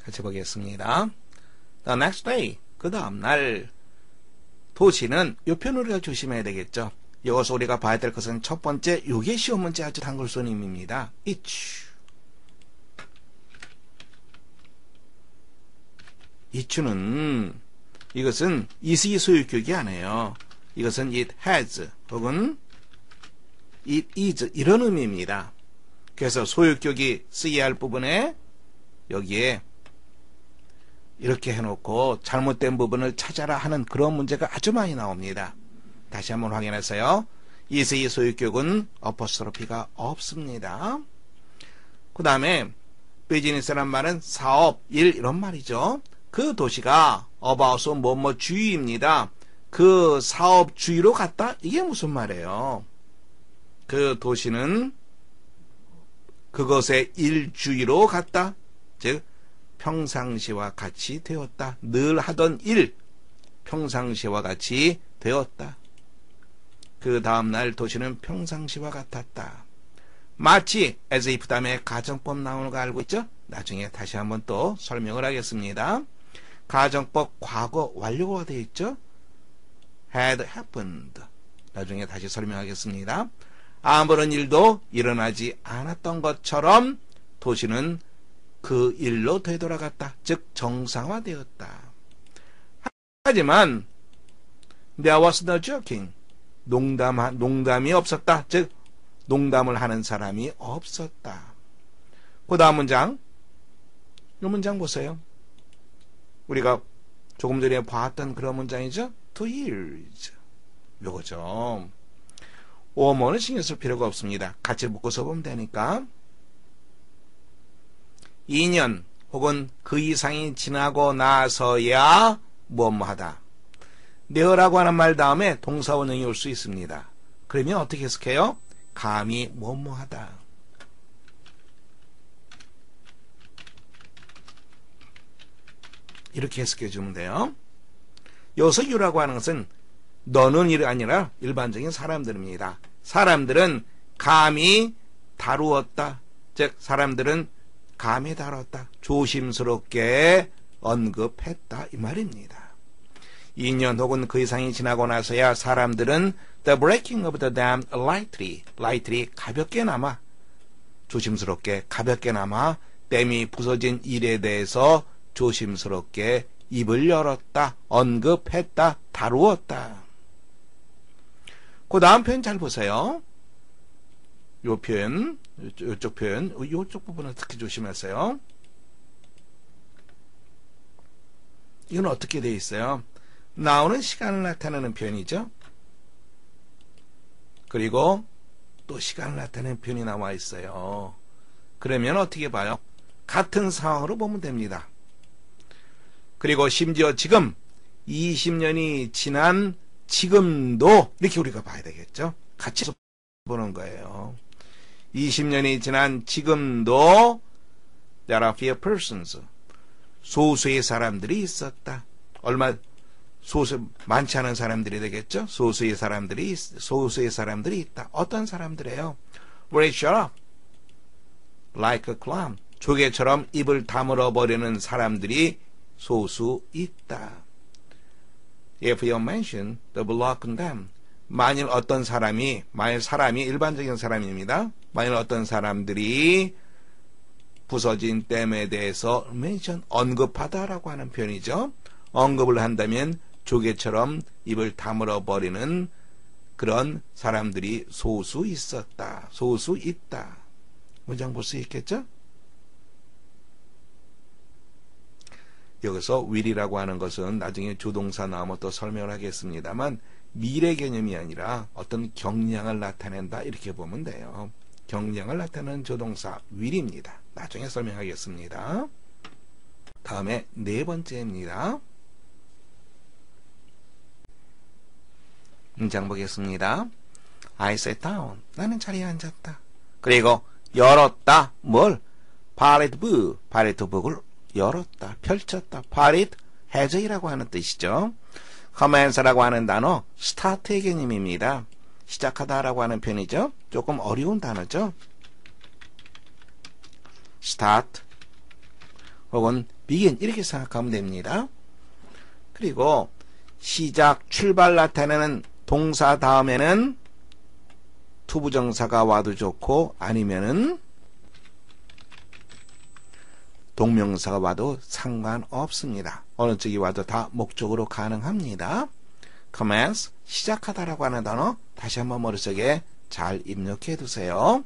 같이 보겠습니다. The next day, 그 다음날 도시는 요 표현 우리가 조심해야 되겠죠. 여기서 우리가 봐야 될 것은 첫 번째, 요게 시험 문제 아주 단골손님입니다. 이추는 이것은 is이 소유격이 아니에요. 이것은 it has 혹은 it is 이런 의미입니다. 그래서 소유격이 쓰여야 할 부분에 여기에 이렇게 해놓고 잘못된 부분을 찾아라 하는 그런 문제가 아주 많이 나옵니다. 다시 한번 확인해서요. is의 소유격은 어퍼스트로피가 없습니다. 그 다음에 비즈니스란 말은 사업, 일 이런 말이죠. 그 도시가 about은 뭐뭐 주위입니다. 그 사업 주위로 갔다? 이게 무슨 말이에요? 그 도시는 그것의 일주위로 갔다. 즉 평상시와 같이 되었다. 늘 하던 일, 평상시와 같이 되었다. 그 다음날 도시는 평상시와 같았다. 마치 as if 다음에 가정법 나오는 거 알고 있죠? 나중에 다시 한번 또 설명을 하겠습니다. 가정법 과거 완료가 되어 있죠? had happened. 나중에 다시 설명하겠습니다. 아무런 일도 일어나지 않았던 것처럼 도시는 그 일로 되돌아갔다. 즉 정상화되었다. 하지만 there was no joking. 농담이 없었다. 즉 농담을 하는 사람이 없었다. 그 다음 문장, 이 문장 보세요. 우리가 조금 전에 봤던 그런 문장이죠. 2 years. 요거죠. 오모는 신경 쓸 필요가 없습니다. 같이 묶어서 보면 되니까. 2년 혹은 그 이상이 지나고 나서야 뭐뭐하다. near라고 하는 말 다음에 동사원형이 올 수 있습니다. 그러면 어떻게 해석해요? 감히 뭐뭐하다. 이렇게 해석해 주면 돼요. 여기서 you라고 하는 것은 너는 일이 아니라 일반적인 사람들입니다. 사람들은 감히 다루었다. 즉 사람들은 감히 다뤘다. 조심스럽게 언급했다. 이 말입니다. 2년 혹은 그 이상이 지나고 나서야 사람들은 the breaking of the dam lightly 가볍게나마 조심스럽게 가볍게나마 댐이 부서진 일에 대해서 조심스럽게 입을 열었다. 언급했다. 다루었다. 그 다음 표현 잘 보세요. 요 표현, 요쪽 표현, 요쪽 부분을 특히 조심하세요. 이건 어떻게 되어 있어요? 나오는 시간을 나타내는 표현이죠. 그리고 또 시간을 나타내는 표현이 나와 있어요. 그러면 어떻게 봐요? 같은 상황으로 보면 됩니다. 그리고 심지어 지금 20년이 지난 지금도 이렇게 우리가 봐야 되겠죠. 같이 보는 거예요. 20년이 지난 지금도 there are few persons. 소수의 사람들이 있었다. 많지 않은 사람들이 되겠죠. 소수의 사람들이 있다. 어떤 사람들이에요? Very shut up. Like a clam. 조개처럼 입을 다물어 버리는 사람들이 소수 있다. If you mention the block dam. 만일 사람이 일반적인 사람입니다. 만일 어떤 사람들이 부서진 댐에 대해서 mention, 언급하다라고 하는 표현이죠. 언급을 한다면 조개처럼 입을 다물어 버리는 그런 사람들이 소수 있었다. 소수 있다. 문장 볼 수 있겠죠? 여기서 will이라고 하는 것은 나중에 조동사 나오면 또 설명을 하겠습니다만 미래 개념이 아니라 어떤 경량을 나타낸다 이렇게 보면 돼요. 경량을 나타내는 조동사 will입니다. 나중에 설명하겠습니다. 다음에 네 번째입니다. 문장 보겠습니다. I sat down. 나는 자리에 앉았다. 그리고 열었다. 뭘? 파레트북을 열었다. 펼쳤다. 파레트 해제이라고 하는 뜻이죠. commence라고 하는 단어 start의 개념입니다. 시작하다라고 하는 표현이죠. 조금 어려운 단어죠. start 혹은 begin 이렇게 생각하면 됩니다. 그리고 시작, 출발 나타내는 동사 다음에는 투부정사가 와도 좋고 아니면은 동명사가 와도 상관없습니다. 어느 쪽이 와도 다 목적으로 가능합니다. commence, 시작하다라고 하는 단어 다시 한번 머릿속에 잘 입력해 두세요.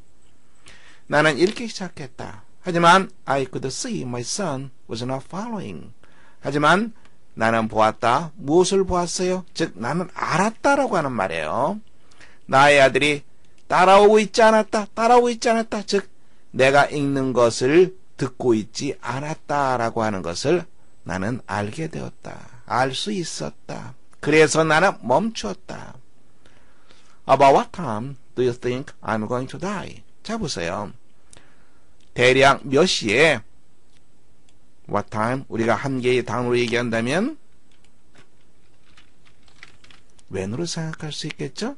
나는 이렇게 시작했다. 하지만 I could see my son was not following. 하지만 나는 보았다. 무엇을 보았어요? 즉 나는 알았다라고 하는 말이에요. 나의 아들이 따라오고 있지 않았다. 따라오고 있지 않았다. 즉 내가 읽는 것을 듣고 있지 않았다라고 하는 것을 나는 알게 되었다. 알 수 있었다. 그래서 나는 멈추었다. About what time do you think I'm going to die? 자 보세요. 대략 몇 시에 what time 우리가 한 개의 단어로 얘기한다면 when으로 생각할 수 있겠죠?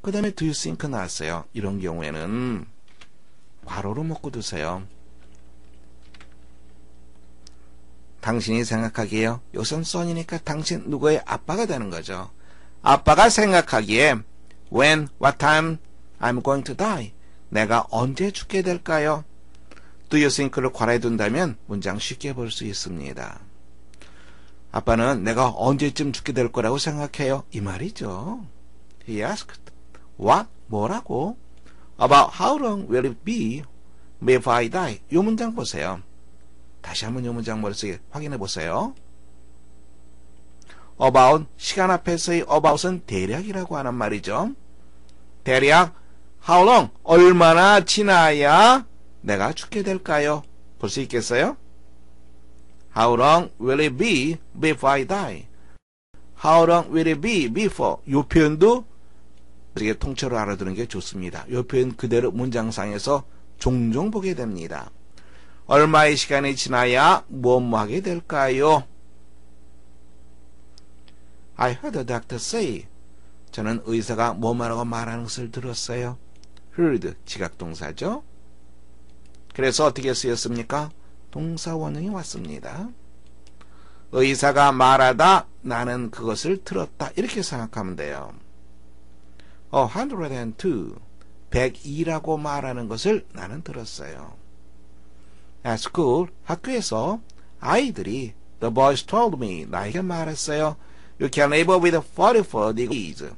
그 다음에 do you think 나왔어요. 이런 경우에는 괄호로 묶어 두세요. 당신이 생각하기에요. 여기선 son이니까 당신 누구의 아빠가 되는 거죠. 아빠가 생각하기에 when, what time I'm going to die. 내가 언제 죽게 될까요? Do you think를 괄호에 둔다면 문장 쉽게 볼 수 있습니다. 아빠는 내가 언제쯤 죽게 될 거라고 생각해요. 이 말이죠. He asked, what? 뭐라고? About how long will it be before I die? 이 문장 보세요. 다시 한번 이 문장 머릿속에 확인해 보세요. About, 시간 앞에서의 about은 대략이라고 하는 말이죠. 대략 how long, 얼마나 지나야 내가 죽게 될까요? 볼 수 있겠어요? How long will it be before I die? How long will it be before? 이 표현도 이게 통째로 알아두는 게 좋습니다. 이 표현 그대로 문장상에서 종종 보게 됩니다. 얼마의 시간이 지나야 뭐뭐 하게 될까요? I heard the doctor say. 저는 의사가 뭐뭐라고 말하는 것을 들었어요. heard, 지각동사죠. 그래서 어떻게 쓰였습니까? 동사 원형이 왔습니다. 의사가 말하다 나는 그것을 들었다. 이렇게 생각하면 돼요. 102, 102라고 말하는 것을 나는 들었어요. At school, 학교에서 아이들이 the boys told me, 나에게 말했어요. You can live with 44 degrees.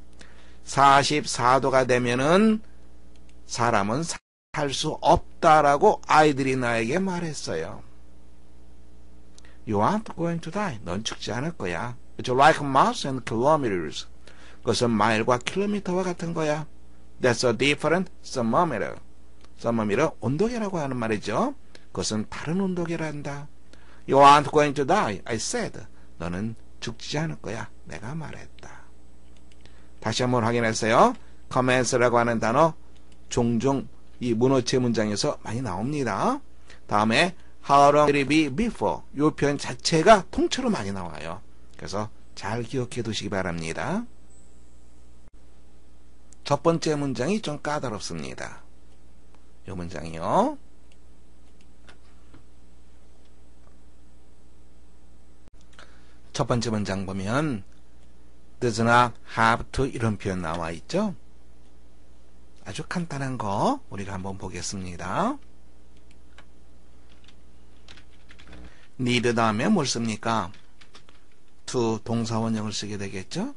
44도가 되면은 사람은 살 수 없다라고 아이들이 나에게 말했어요. You aren't going to die. 넌 죽지 않을 거야. It's like miles and kilometers. 그것은 마일과 킬로미터와 같은 거야. That's a different thermometer. thermometer, 온도계라고 하는 말이죠. 그것은 다른 온도계란다. You aren't going to die. I said. 너는 죽지 않을 거야. 내가 말했다. 다시 한번 확인했어요. commence라고 하는 단어 종종 이 문어체 문장에서 많이 나옵니다. 다음에 how long will it be before? 이 표현 자체가 통째로 많이 나와요. 그래서 잘 기억해 두시기 바랍니다. 첫 번째 문장이 좀 까다롭습니다. 이 문장이요. 첫 번째 문장 보면 does not have to 이런 표현 나와 있죠. 아주 간단한 거 우리가 한번 보겠습니다. need 다음에 뭘 씁니까? to 동사 원형을 쓰게 되겠죠.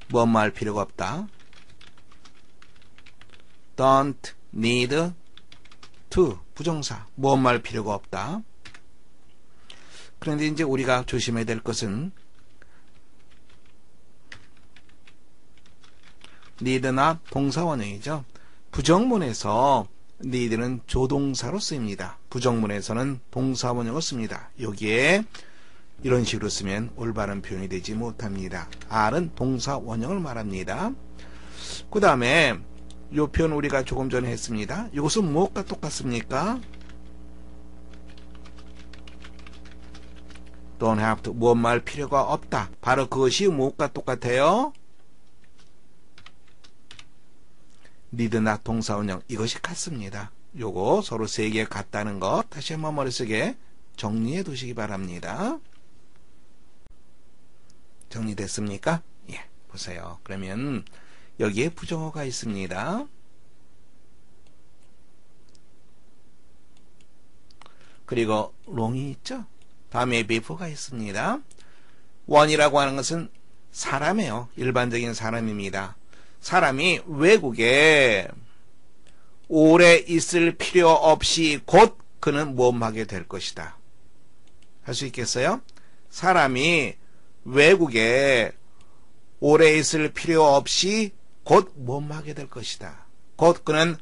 뭐 말 필요가 없다. don't need to 부정사 뭐 말 필요가 없다. 그런데 이제 우리가 조심해야 될 것은 need나 동사 원형이죠. 부정문에서 need는 조동사로 쓰입니다. 부정문에서는 동사 원형을 씁니다. 여기에 이런 식으로 쓰면 올바른 표현이 되지 못합니다. R은 동사 원형을 말합니다. 그 다음에 이 표현 우리가 조금 전에 했습니다. 이것은 무엇과 똑같습니까? don't have to 무엇 말 필요가 없다. 바로 그것이 무엇과 똑같아요? need나 동사 원형 이것이 같습니다. 요거 서로 세 개 같다는 것 다시 한번 머릿속에 정리해 두시기 바랍니다. 정리됐습니까? 예, 보세요. 그러면 여기에 부정어가 있습니다. 그리고 wrong이 있죠? 다음에 before가 있습니다. one이라고 하는 것은 사람이에요. 일반적인 사람입니다. 사람이 외국에 오래 있을 필요 없이 곧 그는 모험하게 될 것이다. 할 수 있겠어요? 사람이 외국에 오래 있을 필요 없이 곧 모험하게 될 것이다. 곧 그는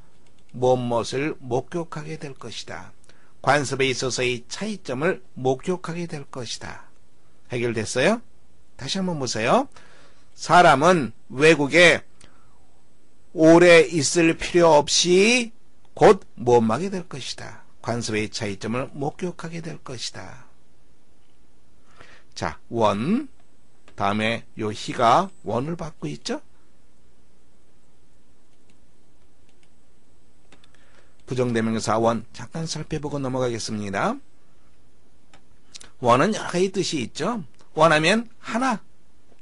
무엇을 목격하게 될 것이다. 관습에 있어서의 차이점을 목격하게 될 것이다. 해결됐어요? 다시 한번 보세요. 사람은 외국에 오래 있을 필요 없이 곧 모험하게 될 것이다. 관습의 차이점을 목격하게 될 것이다. 자, 원. 다음에 요 히가 원을 받고 있죠? 부정대명사 원 잠깐 살펴보고 넘어가겠습니다. 원은 여러 가지 뜻이 있죠. 원하면 하나,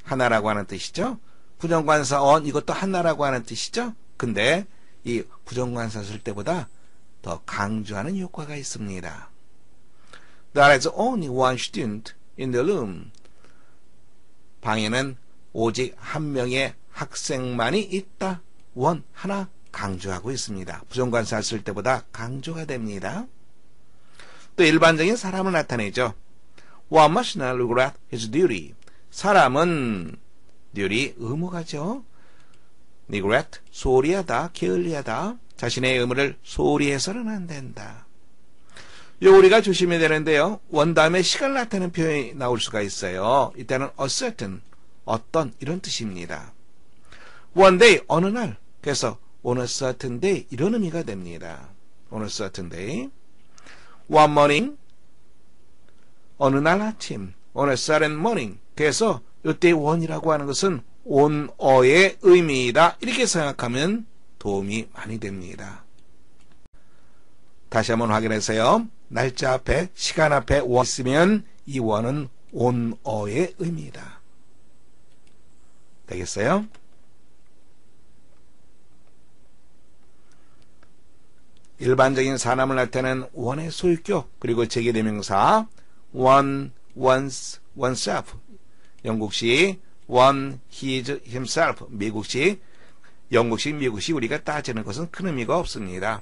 하나라고 하는 뜻이죠. 부정관사 원 이것도 하나라고 하는 뜻이죠. 근데 이 부정관사 쓸 때보다 더 강조하는 효과가 있습니다. There is only one student in the room. 방에는 오직 한 명의 학생만이 있다. 원, 하나 강조하고 있습니다. 부정관사 쓸 때보다 강조가 됩니다. 또 일반적인 사람을 나타내죠. One must not regret his duty. 사람은 duty 의무가죠. neglect 소홀히하다, 게을리하다. 자신의 의무를 소홀히 해서는 안 된다. 요 우리가 조심해야 되는데요. 원 다음에 시간을 나타내는 표현이 나올 수가 있어요. 이때는 a certain 어떤 이런 뜻입니다. One day 어느 날 그래서 on a certain day 이런 의미가 됩니다. on a certain day. One morning 어느 날 아침 on a certain morning 그래서 이때 one이라고 하는 것은 on어의 의미이다. 이렇게 생각하면 도움이 많이 됩니다. 다시 한번 확인하세요. 날짜 앞에 시간 앞에 원 있으면 이 원은 on어의 의미이다. 되겠어요? 일반적인 사람을 나타내는 원의 소유격 그리고 제기대명사 one, once, oneself 영국식 one, his, himself 미국식 영국식, 미국식 우리가 따지는 것은 큰 의미가 없습니다.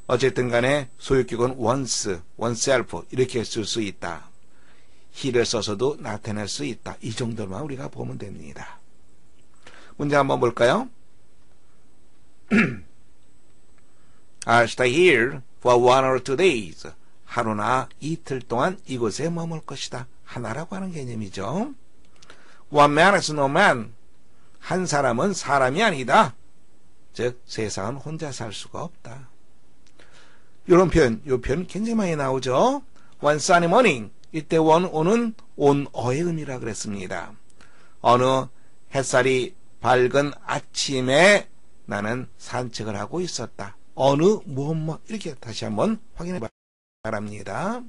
어쨌든 간에 소유격은 once, oneself 이렇게 쓸 수 있다. he를 써서도 나타낼 수 있다. 이 정도만 우리가 보면 됩니다. 문제 한번 볼까요? I'll stay here for 1 or 2 days. 하루나 이틀 동안 이곳에 머물 것이다. 하나라고 하는 개념이죠. One man is no man. 한 사람은 사람이 아니다. 즉 세상은 혼자 살 수가 없다. 이런 표현, 이 표현 굉장히 많이 나오죠. One sunny morning. 이때 오는 온어의 의미라 그랬습니다. 어느 햇살이 밝은 아침에 나는 산책을 하고 있었다. 어느 무엇 이렇게 다시 한번 확인해 바랍니다.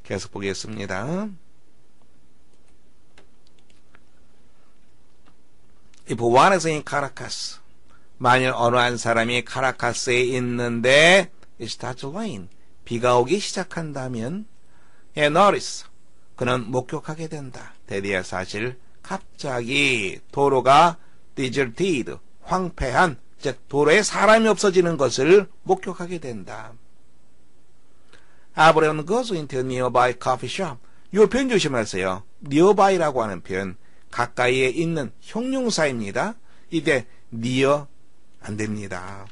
계속 보겠습니다. If one is in Caracas, 만일 어느 한 사람이 카라카스에 있는데 it starts to rain, 비가 오기 시작한다면 he notice, 그는 목격하게 된다. 대리의 사실, 갑자기 도로가 deserted, 황폐한, 즉 도로에 사람이 없어지는 것을 목격하게 된다. Abraham goes into a nearby coffee shop. 이 표현 조심하세요. nearby라고 하는 표현, 가까이에 있는 형용사입니다. 이때 near 안 됩니다.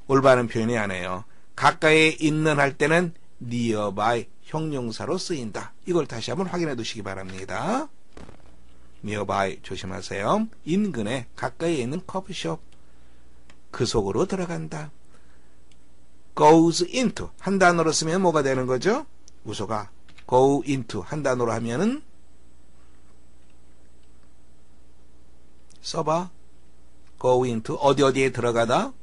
올바른 표현이 아니에요. 가까이에 있는 할 때는 nearby 형용사로 쓰인다. 이걸 다시 한번 확인해 두시기 바랍니다. nearby 조심하세요. 인근에 가까이에 있는 커피숍 그 속으로 들어간다. goes into 한 단어로 쓰면 뭐가 되는 거죠? 우소가 go into 한 단어로 하면은 써봐. go into 어디에 들어가다?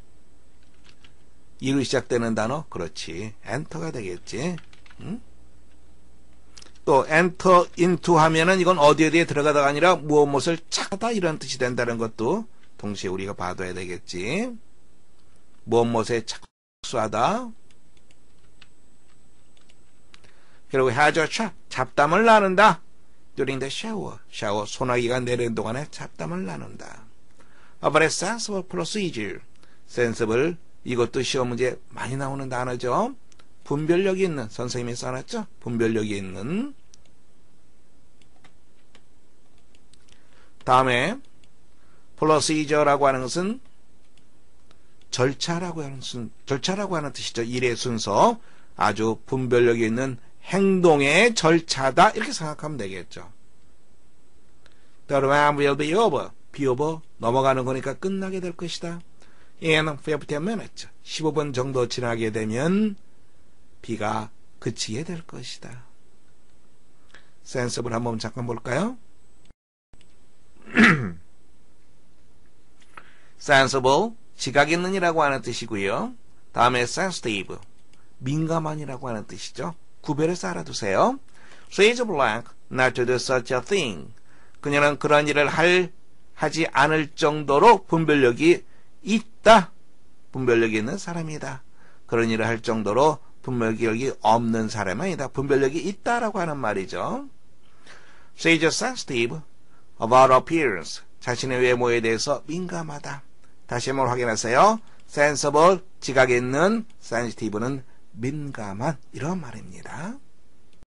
E로 시작되는 단어? 그렇지. enter가 되겠지. 응? 또 enter into 하면은 이건 어디에 들어가다가 아니라 무엇을 찾다 이런 뜻이 된다는 것도 동시에 우리가 봐둬야 되겠지. 무엇에 착수하다. 그리고 have a chat, 잡담을 나눈다. during the shower, 샤워 소나기가 내리는 동안에 잡담을 나눈다. about a sensible procedure, sensible, 이것도 시험 문제 많이 나오는 단어죠. 분별력이 있는, 선생님이 써놨죠? 분별력이 있는. 다음에 procedure라고 하는 것은 절차라고 하는 뜻이죠. 일의 순서, 아주 분별력이 있는 행동의 절차다 이렇게 생각하면 되겠죠. The rain will be over. be over, 넘어가는 거니까 끝나게 될 것이다. in 15 minutes, 15분 정도 지나게 되면 비가 그치게 될 것이다. sensible 한번 잠깐 볼까요? sensible, 지각 있는이라고 하는 뜻이고요. 다음에 sensitive, 민감한이라고 하는 뜻이죠. 구별해서 알아두세요. She is blank not to do such a thing. 그녀는 그런 일을 하지 않을 정도로 분별력이 있다. 분별력이 있는 사람이다. 그런 일을 할 정도로 분별력이 없는 사람은 아니다. 분별력이 있다라고 하는 말이죠. She is sensitive about appearance. 자신의 외모에 대해서 민감하다. 다시 한번 확인하세요. sensible, 지각 있는, sensitive는 민감한 이런 말입니다.